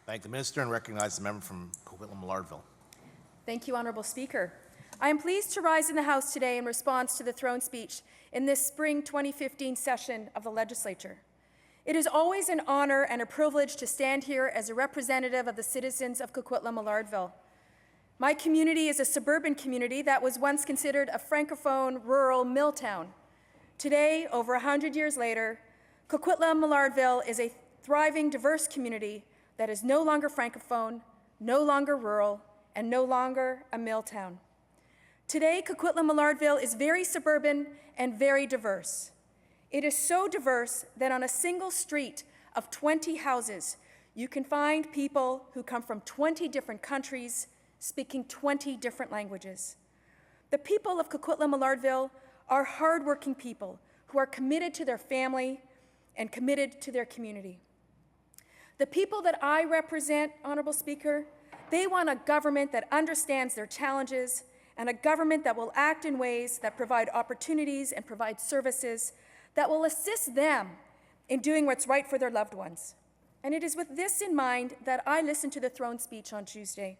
Thank the Minister and recognize the member from Coquitlam-Millardville. Thank you, Honourable Speaker. I am pleased to rise in the House today in response to the throne speech in this spring 2015 session of the Legislature. It is always an honour and a privilege to stand here as a representative of the citizens of Coquitlam-Millardville. My community is a suburban community that was once considered a francophone rural mill town. Today, over 100 years later, Coquitlam-Millardville is a thriving, diverse community that is no longer francophone, no longer rural, and no longer a mill town. Today, Coquitlam-Millardville is very suburban and very diverse. It is so diverse that on a single street of 20 houses, you can find people who come from 20 different countries, speaking 20 different languages. The people of Coquitlam-Millardville are hardworking people who are committed to their family and committed to their community. The people that I represent, Honourable Speaker, they want a government that understands their challenges and a government that will act in ways that provide opportunities and provide services that will assist them in doing what's right for their loved ones. And it is with this in mind that I listened to the throne speech on Tuesday.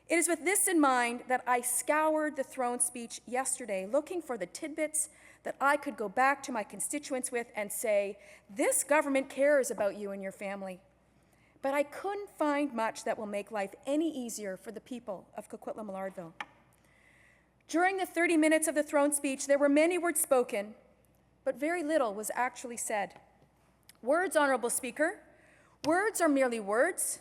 It is with this in mind that I scoured the throne speech yesterday, looking for the tidbits that I could go back to my constituents with and say, this government cares about you and your family. But I couldn't find much that will make life any easier for the people of Coquitlam-Millardville. During the 30 minutes of the throne speech, there were many words spoken, but very little was actually said. Words, Honourable Speaker, words are merely words,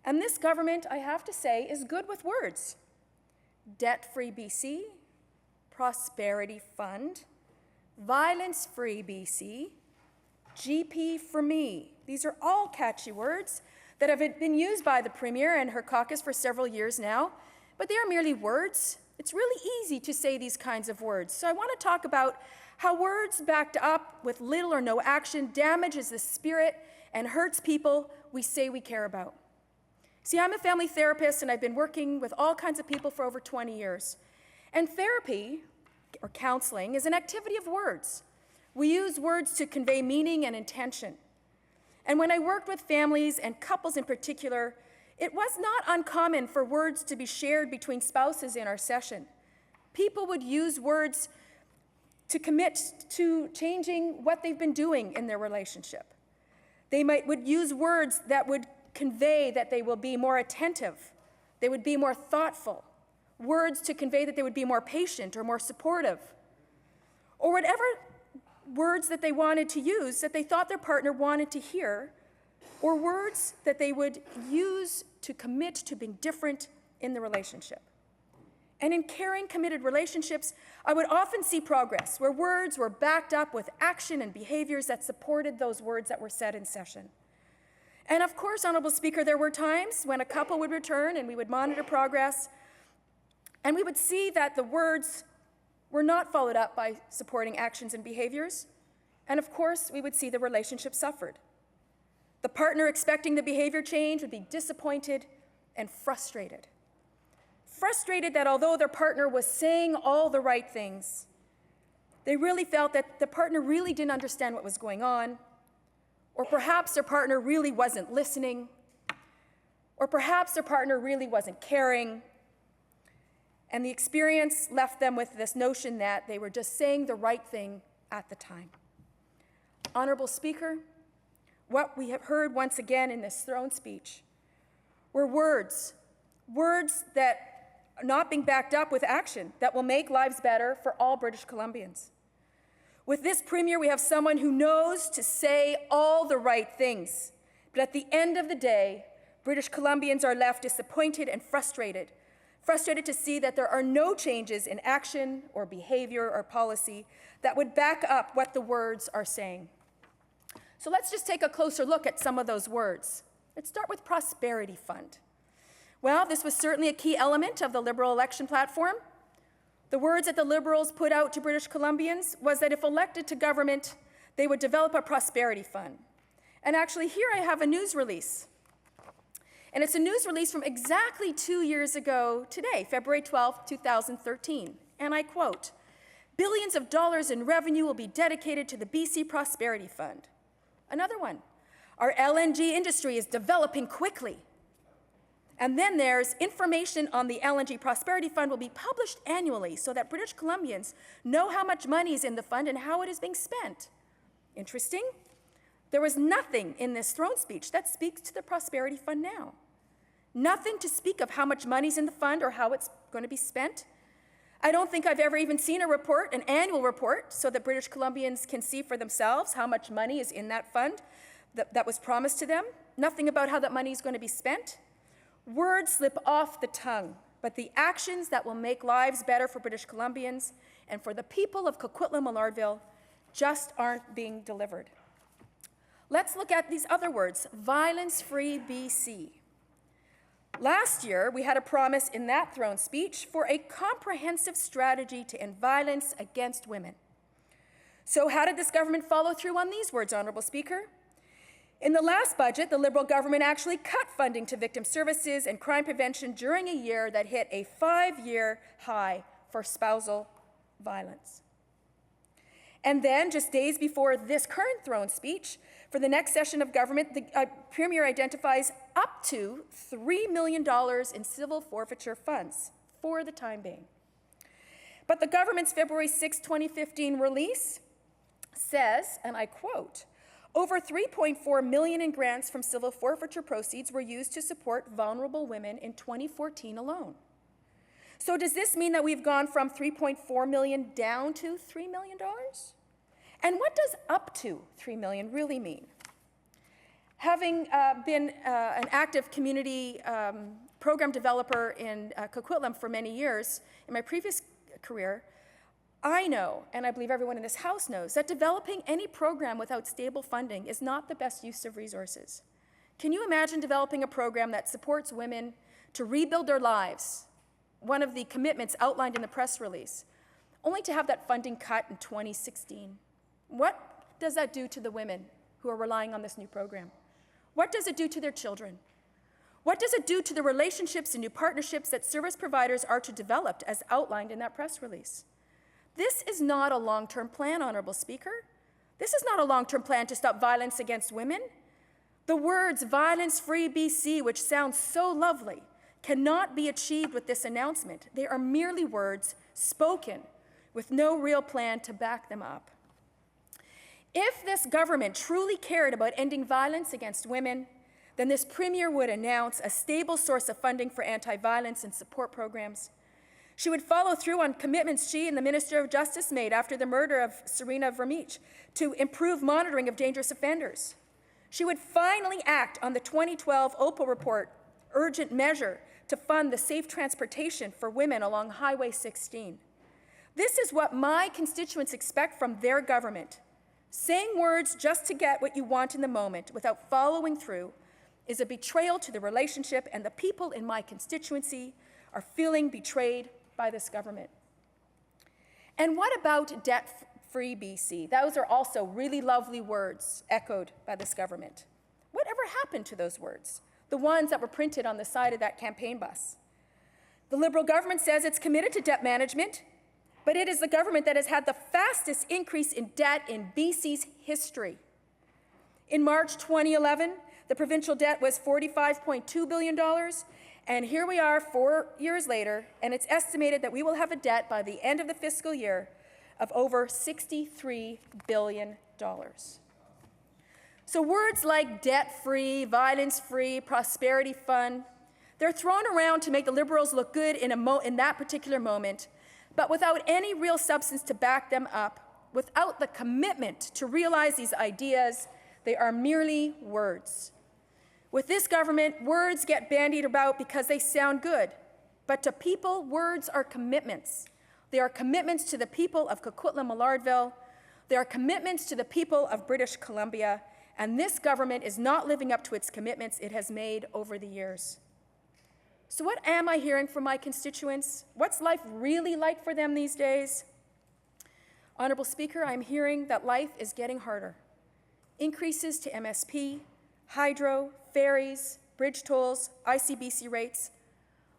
and this government, I have to say, is good with words. Debt-free BC, Prosperity Fund, Violence-free BC, GP for me. These are all catchy words that have been used by the Premier and her caucus for several years now, but they are merely words. It's really easy to say these kinds of words. So I want to talk about how words backed up with little or no action damages the spirit and hurts people we say we care about. See, I'm a family therapist and I've been working with all kinds of people for over 20 years. And therapy, or counseling, is an activity of words. We use words to convey meaning and intention. And when I worked with families and couples in particular, it was not uncommon for words to be shared between spouses in our session. People would use words to commit to changing what they've been doing in their relationship. They would use words that would convey that they will be more attentive, they would be more thoughtful, words to convey that they would be more patient or more supportive, or whatever words that they wanted to use that they thought their partner wanted to hear, or words that they would use to commit to being different in the relationship. And in caring, committed relationships, I would often see progress where words were backed up with action and behaviors that supported those words that were said in session. And of course, Honourable Speaker, there were times when a couple would return and we would monitor progress, and we would see that the words were not followed up by supporting actions and behaviors. And of course, we would see the relationship suffered. The partner expecting the behavior change would be disappointed and frustrated. Frustrated that although their partner was saying all the right things, they really felt that the partner really didn't understand what was going on, or perhaps their partner really wasn't listening, or perhaps their partner really wasn't caring, and the experience left them with this notion that they were just saying the right thing at the time. Honourable Speaker, what we have heard once again in this throne speech were words that are not being backed up with action that will make lives better for all British Columbians. With this Premier, we have someone who knows to say all the right things, but at the end of the day, British Columbians are left disappointed and frustrated to see that there are no changes in action or behavior or policy that would back up what the words are saying. So let's just take a closer look at some of those words. Let's start with Prosperity Fund. Well, this was certainly a key element of the Liberal election platform. The words that the Liberals put out to British Columbians was that if elected to government, they would develop a prosperity fund. And actually, here I have a news release. And it's a news release from exactly 2 years ago today, February 12, 2013. And I quote, "Billions of dollars in revenue will be dedicated to the BC Prosperity Fund." Another one. Our LNG industry is developing quickly. And then there's information on the LNG Prosperity Fund will be published annually so that British Columbians know how much money is in the fund and how it is being spent. Interesting. There was nothing in this throne speech that speaks to the Prosperity Fund now. Nothing to speak of how much money's in the fund or how it's going to be spent. I don't think I've ever even seen a report, an annual report, so that British Columbians can see for themselves how much money is in that fund that was promised to them. Nothing about how that money is going to be spent. Words slip off the tongue, but the actions that will make lives better for British Columbians and for the people of Coquitlam-Millardville just aren't being delivered. Let's look at these other words, violence-free BC. Last year, we had a promise in that throne speech for a comprehensive strategy to end violence against women. So how did this government follow through on these words, Honourable Speaker? In the last budget, the Liberal government actually cut funding to victim services and crime prevention during a year that hit a 5-year high for spousal violence. And then, just days before this current throne speech, for the next session of government, the Premier identifies up to $3 million in civil forfeiture funds for the time being. But the government's February 6, 2015 release says, and I quote, over $3.4 million in grants from civil forfeiture proceeds were used to support vulnerable women in 2014 alone. So does this mean that we've gone from $3.4 million down to $3 million? And what does up to $3 million really mean? Having been an active community program developer in Coquitlam for many years, in my previous career, I know, and I believe everyone in this House knows, that developing any program without stable funding is not the best use of resources. Can you imagine developing a program that supports women to rebuild their lives, one of the commitments outlined in the press release, only to have that funding cut in 2016? What does that do to the women who are relying on this new program? What does it do to their children? What does it do to the relationships and new partnerships that service providers are to develop as outlined in that press release? This is not a long-term plan, Honourable Speaker. This is not a long-term plan to stop violence against women. The words violence-free BC, which sounds so lovely, cannot be achieved with this announcement. They are merely words spoken with no real plan to back them up. If this government truly cared about ending violence against women, then this Premier would announce a stable source of funding for anti-violence and support programs. She would follow through on commitments she and the Minister of Justice made after the murder of Selina to improve monitoring of dangerous offenders. She would finally act on the 2012 Opal report, urgent measure to fund the safe transportation for women along Highway 16. This is what my constituents expect from their government. Saying words just to get what you want in the moment without following through is a betrayal to the relationship, and the people in my constituency are feeling betrayed by this government. And what about debt-free BC? Those are also really lovely words echoed by this government. Whatever happened to those words? The ones that were printed on the side of that campaign bus. The Liberal government says it's committed to debt management, but it is the government that has had the fastest increase in debt in BC's history. In March 2011, the provincial debt was $45.2 billion, and here we are 4 years later, and it's estimated that we will have a debt by the end of the fiscal year of over $63 billion. So words like debt-free, violence-free, prosperity fund, they're thrown around to make the Liberals look good in that particular moment, but without any real substance to back them up, without the commitment to realize these ideas, they are merely words. With this government, words get bandied about because they sound good, but to people, words are commitments. They are commitments to the people of Coquitlam-Millardville. They are commitments to the people of British Columbia, and this government is not living up to its commitments it has made over the years. So what am I hearing from my constituents? What's life really like for them these days? Honourable Speaker, I'm hearing that life is getting harder. Increases to MSP, hydro, ferries, bridge tolls, ICBC rates,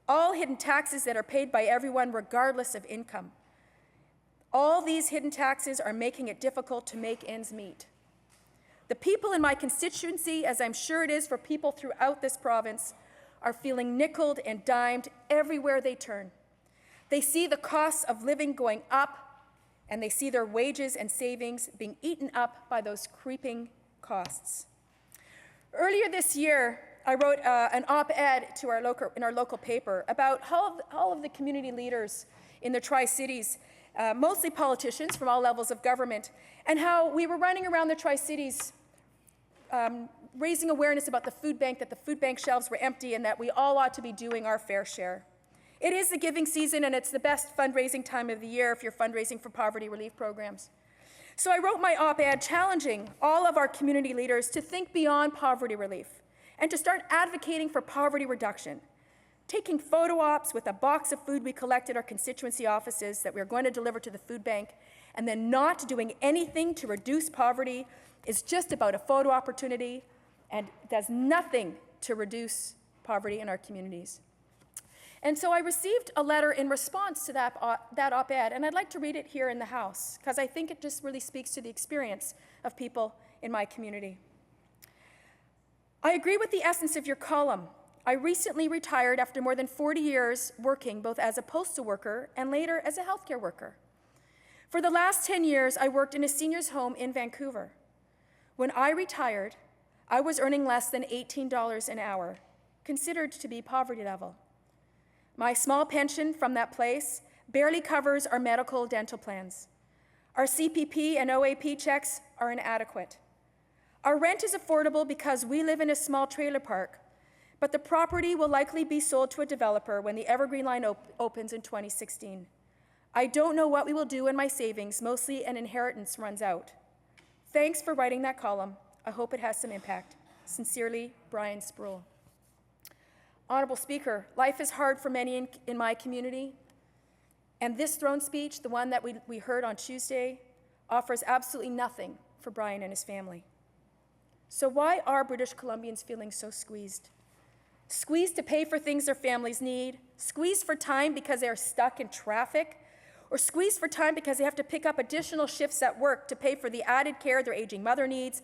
all hidden taxes that are paid by everyone regardless of income. All these hidden taxes are making it difficult to make ends meet. The people in my constituency, as I'm sure it is for people throughout this province, are feeling nickeled and dimed everywhere they turn. They see the costs of living going up, and they see their wages and savings being eaten up by those creeping costs. Earlier this year, I wrote an op-ed in our local paper about all of the community leaders in the Tri-Cities, mostly politicians from all levels of government, and how we were running around the Tri-Cities raising awareness about the food bank, that the food bank shelves were empty, and that we all ought to be doing our fair share. It is the giving season, and it's the best fundraising time of the year if you're fundraising for poverty relief programs. So I wrote my op-ed challenging all of our community leaders to think beyond poverty relief and to start advocating for poverty reduction, taking photo ops with a box of food we collect at our constituency offices that we're going to deliver to the food bank, and then not doing anything to reduce poverty is just about a photo opportunity and does nothing to reduce poverty in our communities. And so I received a letter in response to that op-ed, and I'd like to read it here in the House, because I think it just really speaks to the experience of people in my community. I agree with the essence of your column. I recently retired after more than 40 years working both as a postal worker and later as a healthcare worker. For the last 10 years, I worked in a seniors' home in Vancouver. When I retired, I was earning less than $18 an hour, considered to be poverty level. My small pension from that place barely covers our medical dental plans. Our CPP and OAP checks are inadequate. Our rent is affordable because we live in a small trailer park, but the property will likely be sold to a developer when the Evergreen line opens in 2016. I don't know what we will do when my savings, mostly an inheritance, runs out. Thanks for writing that column. I hope it has some impact. Sincerely, Brian Sproul. Honorable Speaker, life is hard for many in my community, and this throne speech, the one that we heard on Tuesday, offers absolutely nothing for Brian and his family. So why are British Columbians feeling so squeezed? Squeezed to pay for things their families need, squeezed for time because they are stuck in traffic, or squeezed for time because they have to pick up additional shifts at work to pay for the added care their aging mother needs,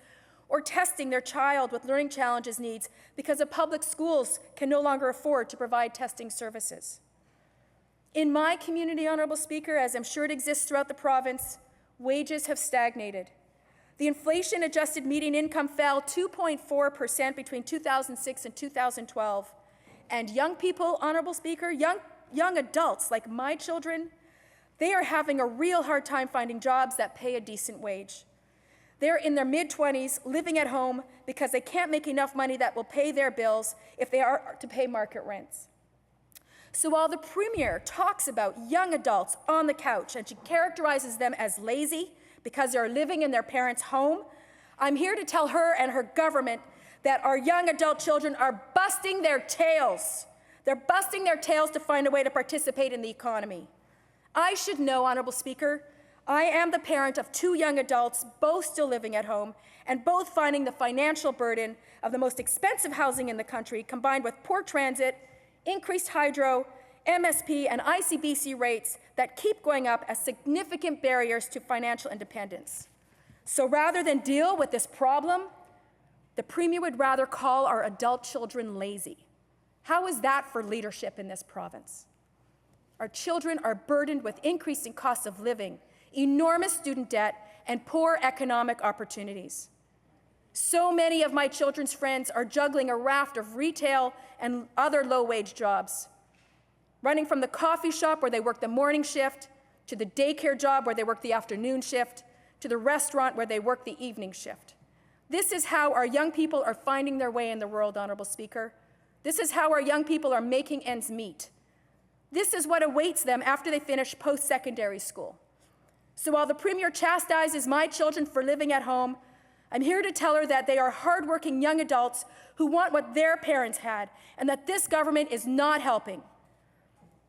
or testing their child with learning challenges needs because the public schools can no longer afford to provide testing services. In my community, Honorable Speaker, as I'm sure it exists throughout the province, wages have stagnated. The inflation-adjusted median income fell 2.4% between 2006 and 2012. And young people, Honorable Speaker, young adults like my children, they are having a real hard time finding jobs that pay a decent wage. They're in their mid-20s, living at home because they can't make enough money that will pay their bills if they are to pay market rents. So while the Premier talks about young adults on the couch and she characterizes them as lazy because they're living in their parents' home, I'm here to tell her and her government that our young adult children are busting their tails. They're busting their tails to find a way to participate in the economy. I should know, Honorable Speaker, I am the parent of 2 young adults, both still living at home, and both finding the financial burden of the most expensive housing in the country, combined with poor transit, increased hydro, MSP, and ICBC rates that keep going up as significant barriers to financial independence. So rather than deal with this problem, the Premier would rather call our adult children lazy. How is that for leadership in this province? Our children are burdened with increasing costs of living, enormous student debt, and poor economic opportunities. So many of my children's friends are juggling a raft of retail and other low-wage jobs, running from the coffee shop where they work the morning shift, to the daycare job where they work the afternoon shift, to the restaurant where they work the evening shift. This is how our young people are finding their way in the world, Honorable Speaker. This is how our young people are making ends meet. This is what awaits them after they finish post-secondary school. So while the Premier chastises my children for living at home, I'm here to tell her that they are hardworking young adults who want what their parents had, and that this government is not helping.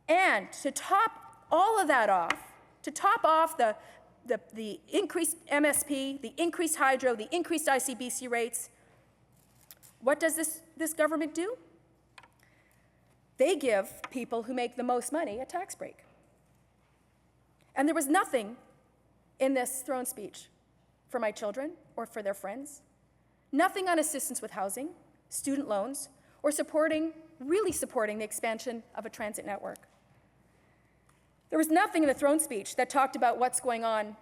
And to top all of that off, to top off the increased MSP, the increased hydro, the increased ICBC rates, what does this government do? They give people who make the most money a tax break. And there was nothing in this throne speech for my children or for their friends. Nothing on assistance with housing, student loans, or really supporting the expansion of a transit network. There was nothing in the throne speech that talked about what's going on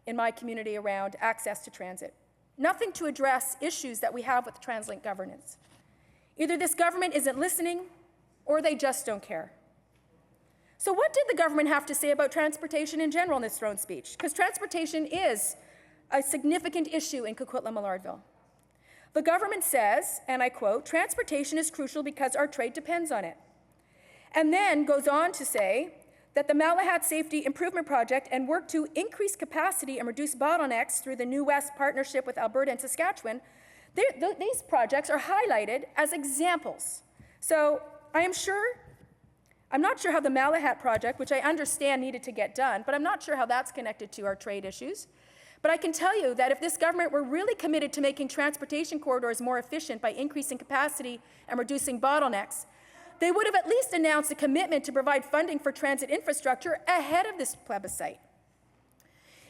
in my community around access to transit. Nothing to address issues that we have with TransLink governance. Either this government isn't listening, or they just don't care. So what did the government have to say about transportation in general in this throne speech? Because transportation is a significant issue in Coquitlam-Millardville. The government says, and I quote, "Transportation is crucial because our trade depends on it." And then goes on to say that the Malahat Safety Improvement Project and work to increase capacity and reduce bottlenecks through the New West partnership with Alberta and Saskatchewan, these projects are highlighted as examples. So I'm not sure how the Malahat project, which I understand needed to get done, but I'm not sure how that's connected to our trade issues. But I can tell you that if this government were really committed to making transportation corridors more efficient by increasing capacity and reducing bottlenecks, they would have at least announced a commitment to provide funding for transit infrastructure ahead of this plebiscite.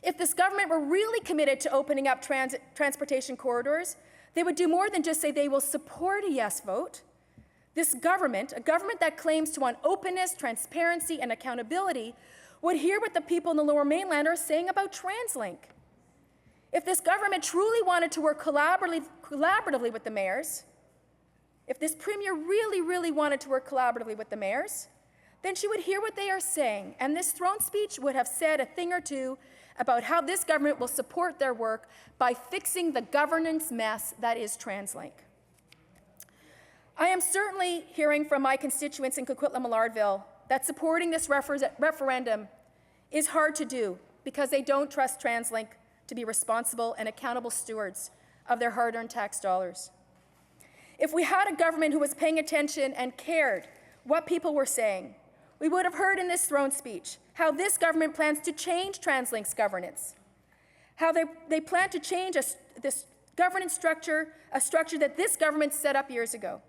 If this government were really committed to opening up transportation corridors, they would do more than just say they will support a yes vote. This government, a government that claims to want openness, transparency, and accountability, would hear what the people in the Lower Mainland are saying about TransLink. If this government truly wanted to work collaboratively with the mayors, if this premier really wanted to work collaboratively with the mayors, then she would hear what they are saying, and this throne speech would have said a thing or two about how this government will support their work by fixing the governance mess that is TransLink. I am certainly hearing from my constituents in Coquitlam-Millardville that supporting this referendum is hard to do because they don't trust TransLink to be responsible and accountable stewards of their hard-earned tax dollars. If we had a government who was paying attention and cared what people were saying, we would have heard in this throne speech how this government plans to change TransLink's governance, how they plan to change this governance structure, a structure that this government set up years ago.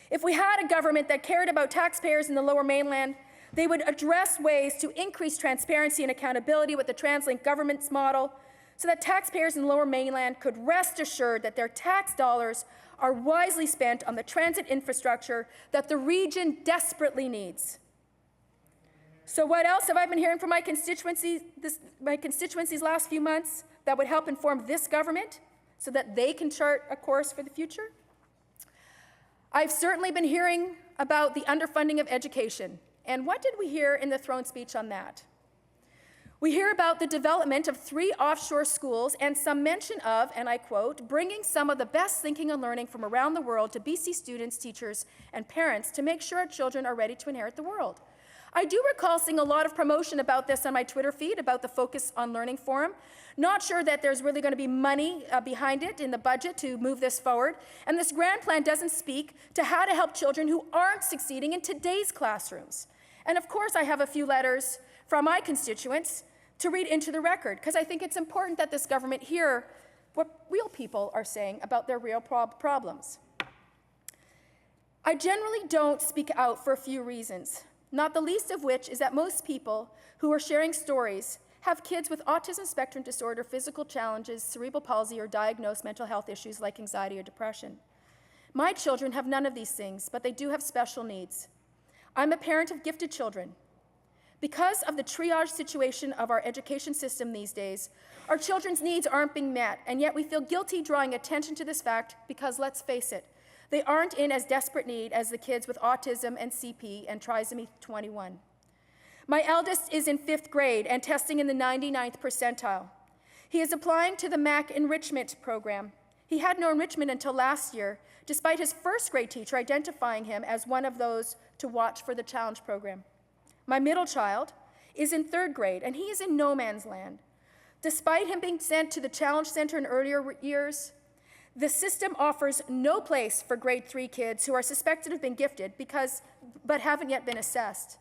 If we had a government that cared about taxpayers in the Lower Mainland, they would address ways to increase transparency and accountability with the TransLink governance model so that taxpayers in the Lower Mainland could rest assured that their tax dollars are wisely spent on the transit infrastructure that the region desperately needs. So what else have I been hearing from my constituencies last few months that would help inform this government so that they can chart a course for the future? I've certainly been hearing about the underfunding of education. And what did we hear in the throne speech on that? We hear about the development of 3 offshore schools and some mention of, and I quote, "bringing some of the best thinking and learning from around the world to BC students, teachers, and parents to make sure our children are ready to inherit the world." I do recall seeing a lot of promotion about this on my Twitter feed, about the Focus on Learning Forum. Not sure that there's really going to be money behind it in the budget to move this forward. And this grand plan doesn't speak to how to help children who aren't succeeding in today's classrooms. And of course, I have a few letters from my constituents to read into the record, because I think it's important that this government hear what real people are saying about their real problems. I generally don't speak out for a few reasons, not the least of which is that most people who are sharing stories have kids with autism spectrum disorder, physical challenges, cerebral palsy, or diagnosed mental health issues like anxiety or depression. My children have none of these things, but they do have special needs. I'm a parent of gifted children. Because of the triage situation of our education system these days, our children's needs aren't being met, and yet we feel guilty drawing attention to this fact because, let's face it, they aren't in as desperate need as the kids with autism and CP and trisomy 21. My eldest is in 5th grade and testing in the 99th percentile. He is applying to the MAC enrichment program. He had no enrichment until last year, despite his 1st grade teacher identifying him as one of those to watch for the challenge program. My middle child is in 3rd grade, and he is in no man's land. Despite him being sent to the challenge center in earlier years, the system offers no place for grade 3 kids who are suspected of being gifted but haven't yet been assessed.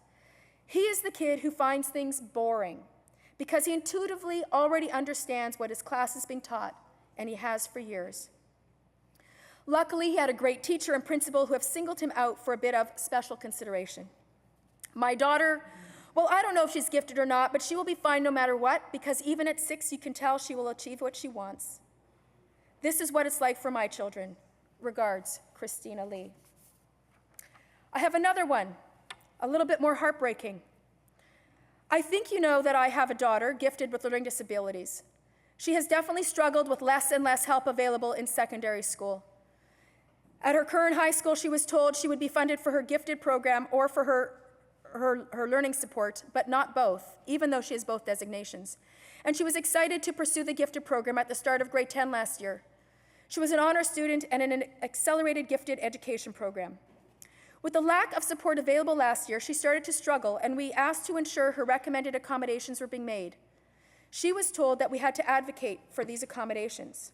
He is the kid who finds things boring because he intuitively already understands what his class is being taught, and he has for years. Luckily, he had a great teacher and principal who have singled him out for a bit of special consideration. My daughter, well, I don't know if she's gifted or not, but she will be fine no matter what, because even at 6, you can tell she will achieve what she wants. This is what it's like for my children. Regards, Christina Lee. I have another one, a little bit more heartbreaking. I think you know that I have a daughter gifted with learning disabilities. She has definitely struggled with less and less help available in secondary school. At her current high school, she was told she would be funded for her gifted program or for her learning support, but not both, even though she has both designations. And she was excited to pursue the gifted program at the start of grade 10 last year. She was an honor student and in an accelerated gifted education program. With the lack of support available last year, she started to struggle, and we asked to ensure her recommended accommodations were being made. She was told that we had to advocate for these accommodations.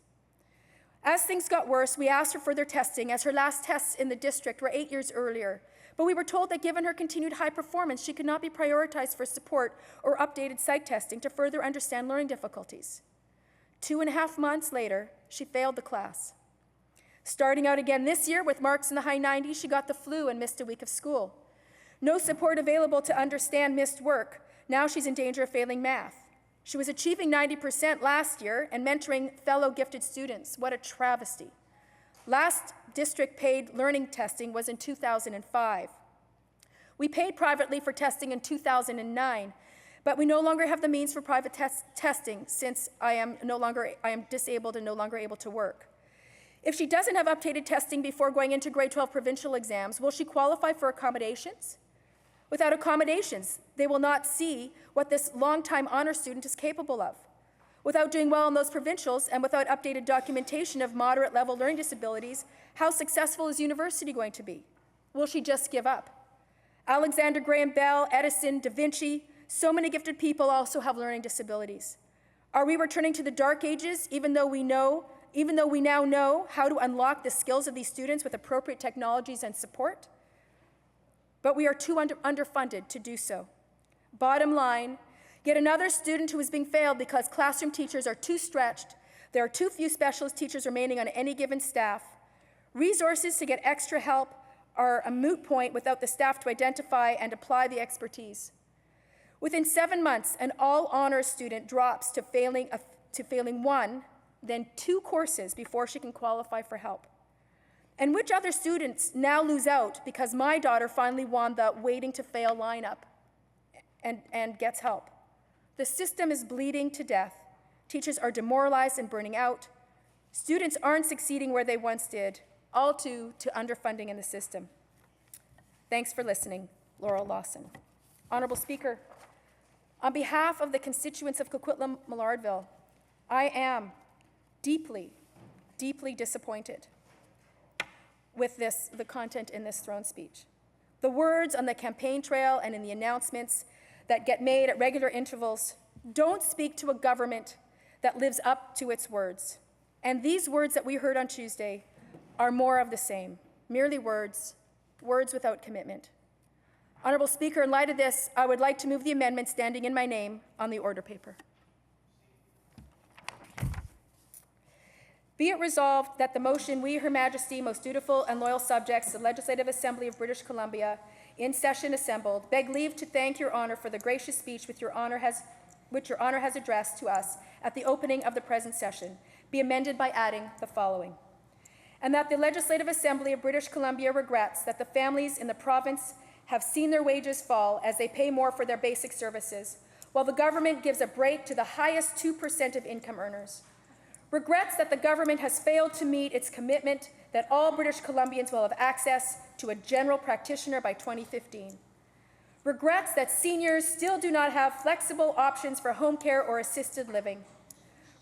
As things got worse, we asked for further testing, as her last tests in the district were 8 years earlier. But we were told that given her continued high performance, she could not be prioritized for support or updated psych testing to further understand learning difficulties. 2.5 months later, she failed the class. Starting out again this year with marks in the high 90s, she got the flu and missed a week of school. No support available to understand missed work. Now she's in danger of failing math. She was achieving 90% last year and mentoring fellow gifted students. What a travesty. Last district paid learning testing was in 2005. We paid privately for testing in 2009, but we no longer have the means for private testing since I am disabled and no longer able to work. If she doesn't have updated testing before going into grade 12 provincial exams, will she qualify for accommodations? Without accommodations, they will not see what this longtime honor student is capable of. Without doing well in those provincials and without updated documentation of moderate level learning disabilities, how successful is university going to be? Will she just give up? Alexander Graham Bell, Edison, Da Vinci, so many gifted people also have learning disabilities. Are we returning to the dark ages even though we now know how to unlock the skills of these students with appropriate technologies and support? But we are too underfunded to do so. Bottom line, yet another student who is being failed because classroom teachers are too stretched, there are too few specialist teachers remaining on any given staff. Resources to get extra help are a moot point without the staff to identify and apply the expertise. Within 7 months, an all honors student drops to failing one, then 2 courses before she can qualify for help. And which other students now lose out because my daughter finally won the waiting to fail lineup and gets help? The system is bleeding to death. Teachers are demoralized and burning out. Students aren't succeeding where they once did, all due to underfunding in the system. Thanks for listening. Laurel Lawson. Honorable Speaker, on behalf of the constituents of Coquitlam-Millardville, I am deeply, deeply disappointed with the content in this throne speech. The words on the campaign trail and in the announcements that get made at regular intervals don't speak to a government that lives up to its words. And these words that we heard on Tuesday are more of the same, merely words, words without commitment. Honorable Speaker, in light of this, I would like to move the amendment standing in my name on the order paper. Be it resolved that the motion, we, Her Majesty, most dutiful and loyal subjects, the Legislative Assembly of British Columbia, in session assembled, beg leave to thank Your Honour for the gracious speech which Your Honour has addressed to us at the opening of the present session, be amended by adding the following. And that the Legislative Assembly of British Columbia regrets that the families in the province have seen their wages fall as they pay more for their basic services, while the government gives a break to the highest 2% of income earners. Regrets that the government has failed to meet its commitment that all British Columbians will have access to a general practitioner by 2015. Regrets that seniors still do not have flexible options for home care or assisted living.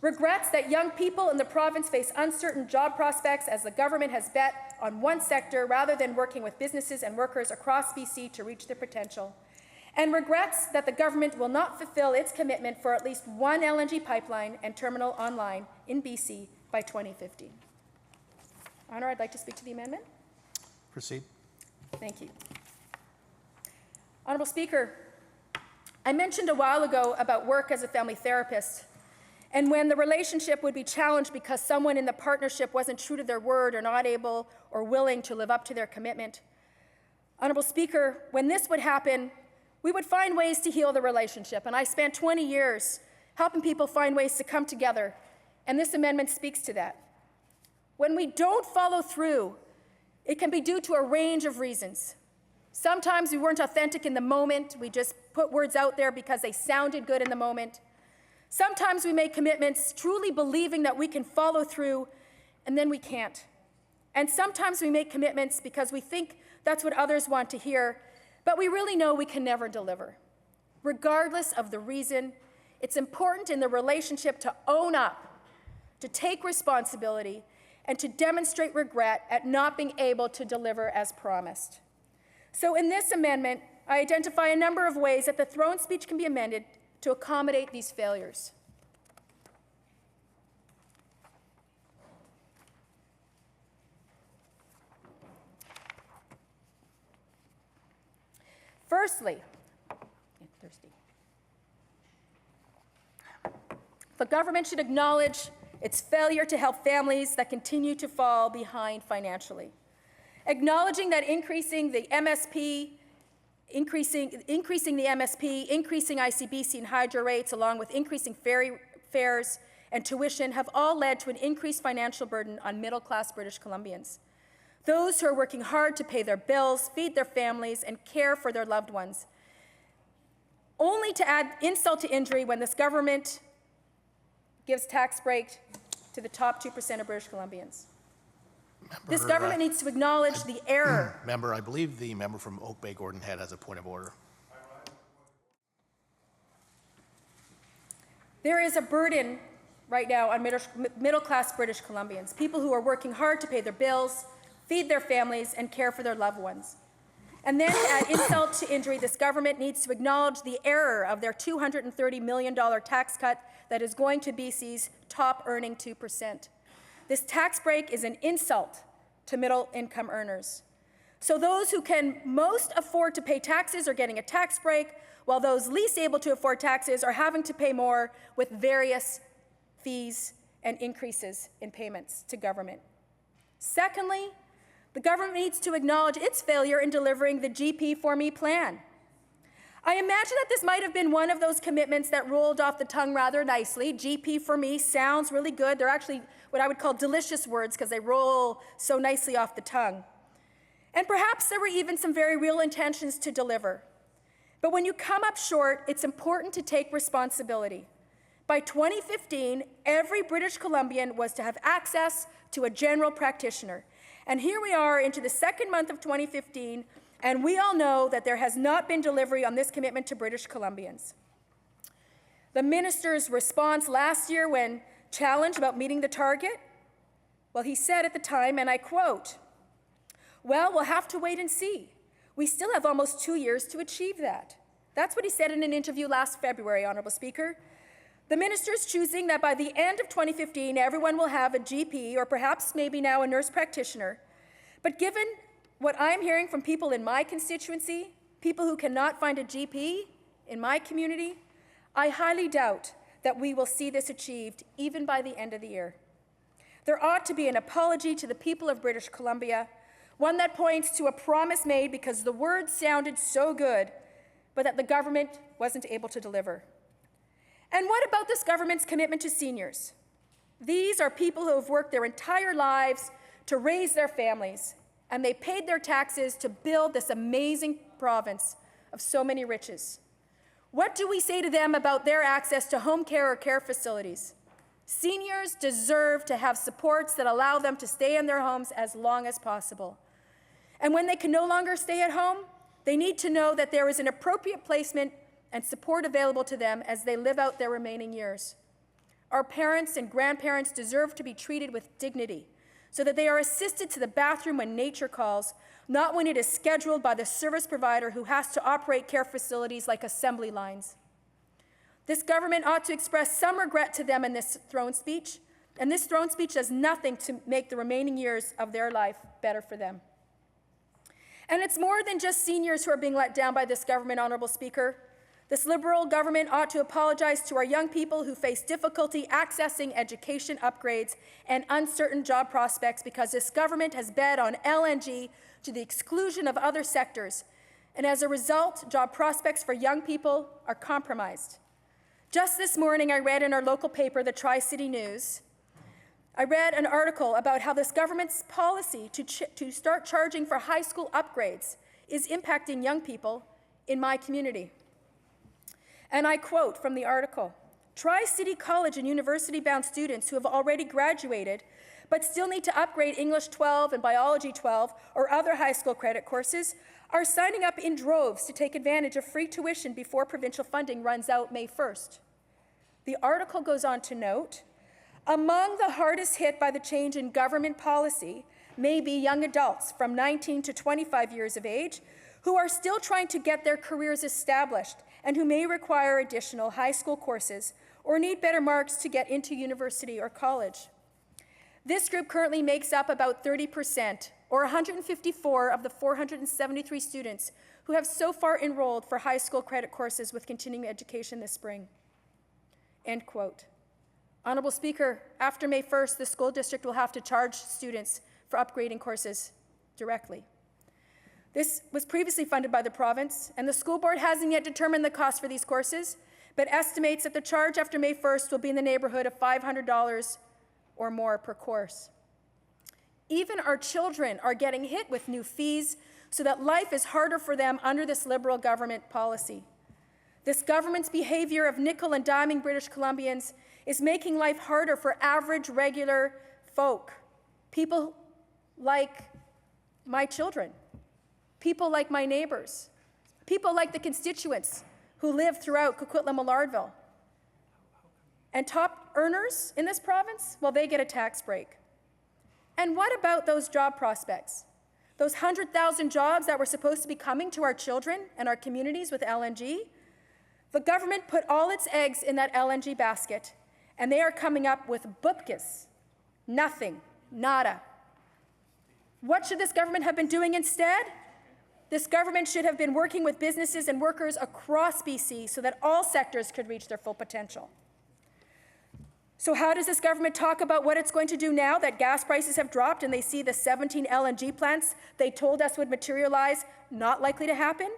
Regrets that young people in the province face uncertain job prospects as the government has bet on one sector rather than working with businesses and workers across BC to reach their potential. And regrets that the government will not fulfill its commitment for at least one LNG pipeline and terminal online in BC by 2015. Honour, I'd like to speak to the amendment. Proceed. Thank you. Honourable Speaker, I mentioned a while ago about work as a family therapist, and when the relationship would be challenged because someone in the partnership wasn't true to their word or not able or willing to live up to their commitment. Honourable Speaker, when this would happen, we would find ways to heal the relationship, and I spent 20 years helping people find ways to come together, and this amendment speaks to that. When we don't follow through, it can be due to a range of reasons. Sometimes we weren't authentic in the moment. We just put words out there because they sounded good in the moment. Sometimes we make commitments truly believing that we can follow through, and then we can't. And sometimes we make commitments because we think that's what others want to hear, but we really know we can never deliver. Regardless of the reason, it's important in the relationship to own up, to take responsibility, and to demonstrate regret at not being able to deliver as promised. So in this amendment, I identify a number of ways that the throne speech can be amended to accommodate these failures. Firstly, the government should acknowledge its failure to help families that continue to fall behind financially. Acknowledging that increasing the MSP, increasing ICBC and hydro rates, along with increasing ferry fares and tuition, have all led to an increased financial burden on middle-class British Columbians. Those who are working hard to pay their bills, feed their families, and care for their loved ones. Only to add insult to injury when this government gives tax break to the top 2% of British Columbians. This government needs to acknowledge the error. Member, I believe the member from Oak Bay Gordon Head has a point of order. There is a burden right now on middle-class British Columbians, people who are working hard to pay their bills, feed their families, and care for their loved ones. And then to add insult to injury, this government needs to acknowledge the error of their $230 million tax cut that is going to BC's top earning 2%. This tax break is an insult to middle-income earners. So those who can most afford to pay taxes are getting a tax break, while those least able to afford taxes are having to pay more with various fees and increases in payments to government. Secondly, the government needs to acknowledge its failure in delivering the GP for Me plan. I imagine that this might have been one of those commitments that rolled off the tongue rather nicely. GP for Me sounds really good. They're actually what I would call delicious words because they roll so nicely off the tongue. And perhaps there were even some very real intentions to deliver. But when you come up short, it's important to take responsibility. By 2015, every British Columbian was to have access to a general practitioner. And here we are into the second month of 2015, and we all know that there has not been delivery on this commitment to British Columbians. The minister's response last year when challenged about meeting the target, well, he said at the time, and I quote, "Well, we'll have to wait and see. We still have almost 2 years to achieve that." That's what he said in an interview last February, Honourable Speaker. The minister's choosing that by the end of 2015, everyone will have a GP or perhaps maybe now a nurse practitioner. But given what I'm hearing from people in my constituency, people who cannot find a GP in my community, I highly doubt that we will see this achieved even by the end of the year. There ought to be an apology to the people of British Columbia, one that points to a promise made because the words sounded so good, but that the government wasn't able to deliver. And what about this government's commitment to seniors? These are people who have worked their entire lives to raise their families, and they paid their taxes to build this amazing province of so many riches. What do we say to them about their access to home care or care facilities? Seniors deserve to have supports that allow them to stay in their homes as long as possible. And when they can no longer stay at home, they need to know that there is an appropriate placement and support available to them as they live out their remaining years. Our parents and grandparents deserve to be treated with dignity so that they are assisted to the bathroom when nature calls, not when it is scheduled by the service provider who has to operate care facilities like assembly lines. This government ought to express some regret to them in this throne speech, and this throne speech does nothing to make the remaining years of their life better for them. And it's more than just seniors who are being let down by this government, Honourable Speaker. This Liberal government ought to apologize to our young people who face difficulty accessing education upgrades and uncertain job prospects because this government has bet on LNG to the exclusion of other sectors. And as a result, job prospects for young people are compromised. Just this morning, I read in our local paper, the Tri-City News, I read an article about how this government's policy to start charging for high school upgrades is impacting young people in my community. And I quote from the article, "Tri-City College and university-bound students who have already graduated but still need to upgrade English 12 and Biology 12 or other high school credit courses are signing up in droves to take advantage of free tuition before provincial funding runs out May 1st. The article goes on to note, among the hardest hit by the change in government policy may be young adults from 19 to 25 years of age who are still trying to get their careers established and who may require additional high school courses or need better marks to get into university or college. This group currently makes up about 30%, or 154 of the 473 students who have so far enrolled for high school credit courses with continuing education this spring." End quote. Honourable Speaker, after May 1st, the school district will have to charge students for upgrading courses directly. This was previously funded by the province, and the school board hasn't yet determined the cost for these courses, but estimates that the charge after May 1st will be in the neighbourhood of $500 or more per course. Even our children are getting hit with new fees so that life is harder for them under this Liberal government policy. This government's behaviour of nickel and diming British Columbians is making life harder for average, regular folk, people like my children, people like my neighbours, people like the constituents who live throughout Coquitlam-Mallardville. And top earners in this province, well, they get a tax break. And what about those job prospects? Those 100,000 jobs that were supposed to be coming to our children and our communities with LNG? The government put all its eggs in that LNG basket, and they are coming up with bupkis. Nothing. Nada. What should this government have been doing instead? This government should have been working with businesses and workers across BC so that all sectors could reach their full potential. So how does this government talk about what it's going to do now that gas prices have dropped and they see the 17 LNG plants they told us would materialize not likely to happen?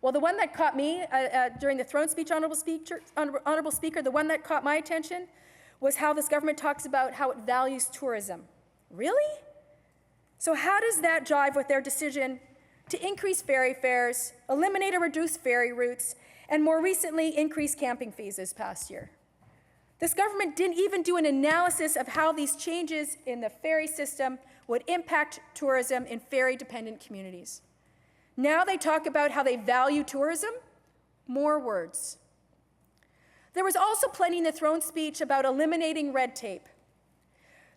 Well, the one that caught me during the throne speech, Honourable Speaker, the one that caught my attention was how this government talks about how it values tourism. Really? So how does that jive with their decision to increase ferry fares, eliminate or reduce ferry routes, and more recently increase camping fees this past year? This government didn't even do an analysis of how these changes in the ferry system would impact tourism in ferry-dependent communities. Now they talk about how they value tourism. More words. There was also plenty in the throne speech about eliminating red tape.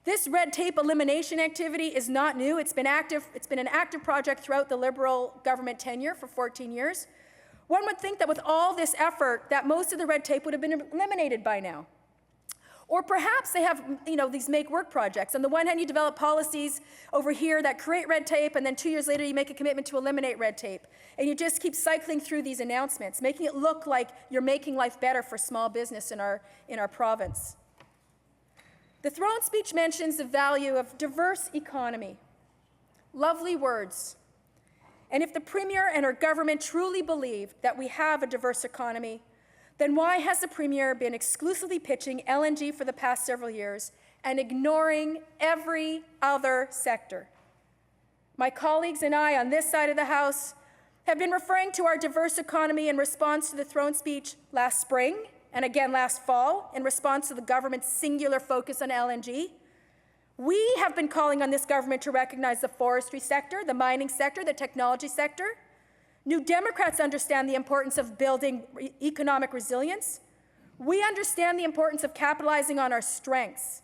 This red tape elimination activity is not new. It's been an active project throughout the Liberal government tenure for 14 years. One would think that with all this effort, that most of the red tape would have been eliminated by now. Or perhaps they have, these make-work projects. On the one hand, you develop policies over here that create red tape, and then 2 years later, you make a commitment to eliminate red tape. And you just keep cycling through these announcements, making it look like you're making life better for small business in our province. The throne speech mentions the value of diverse economy. Lovely words. And if the Premier and her government truly believe that we have a diverse economy, then why has the Premier been exclusively pitching LNG for the past several years and ignoring every other sector? My colleagues and I on this side of the House have been referring to our diverse economy in response to the throne speech last spring and again last fall in response to the government's singular focus on LNG. We have been calling on this government to recognize the forestry sector, the mining sector, the technology sector. New Democrats understand the importance of building economic resilience. We understand the importance of capitalizing on our strengths.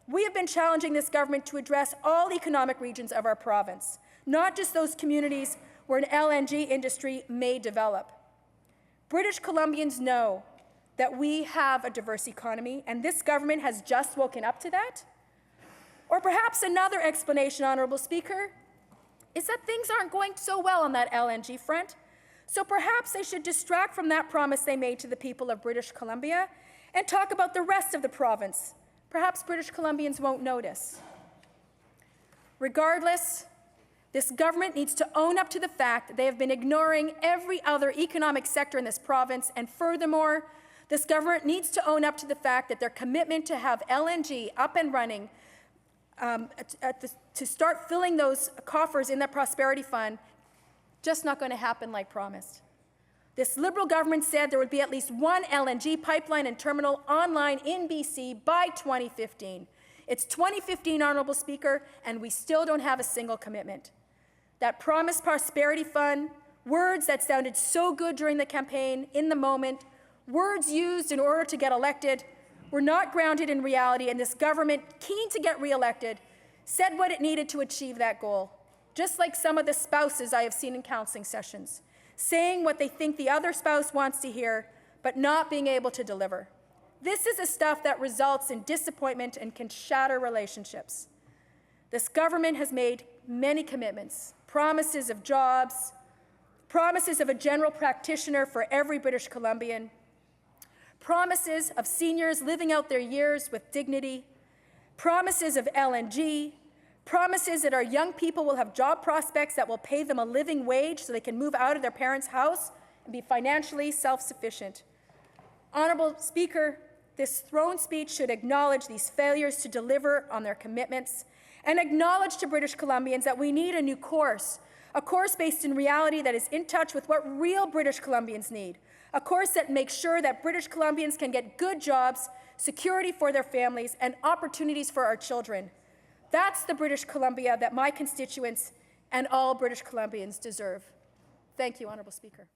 We have been challenging this government to address all economic regions of our province, not just those communities where an LNG industry may develop. British Columbians know that we have a diverse economy, and this government has just woken up to that. Or perhaps another explanation, Honourable Speaker, is that things aren't going so well on that LNG front. So perhaps they should distract from that promise they made to the people of British Columbia and talk about the rest of the province. Perhaps British Columbians won't notice. Regardless, this government needs to own up to the fact that they have been ignoring every other economic sector in this province, and furthermore, This government needs to own up to the fact that their commitment to have LNG up and running, to start filling those coffers in that prosperity fund, just not going to happen like promised. This Liberal government said there would be at least one LNG pipeline and terminal online in BC by 2015. It's 2015, Honourable Speaker, and we still don't have a single commitment. That promised prosperity fund, words that sounded so good during the campaign, in the moment, words used in order to get elected, were not grounded in reality, and this government, keen to get re-elected, said what it needed to achieve that goal, just like some of the spouses I have seen in counseling sessions, saying what they think the other spouse wants to hear, but not being able to deliver. This is the stuff that results in disappointment and can shatter relationships. This government has made many commitments, promises of jobs, promises of a general practitioner for every British Columbian, promises of seniors living out their years with dignity, promises of LNG, promises that our young people will have job prospects that will pay them a living wage so they can move out of their parents' house and be financially self-sufficient. Honourable Speaker, this throne speech should acknowledge these failures to deliver on their commitments and acknowledge to British Columbians that we need a new course, a course based in reality that is in touch with what real British Columbians need, a course that makes sure that British Columbians can get good jobs, security for their families, and opportunities for our children. That's the British Columbia that my constituents and all British Columbians deserve. Thank you, Honourable Speaker.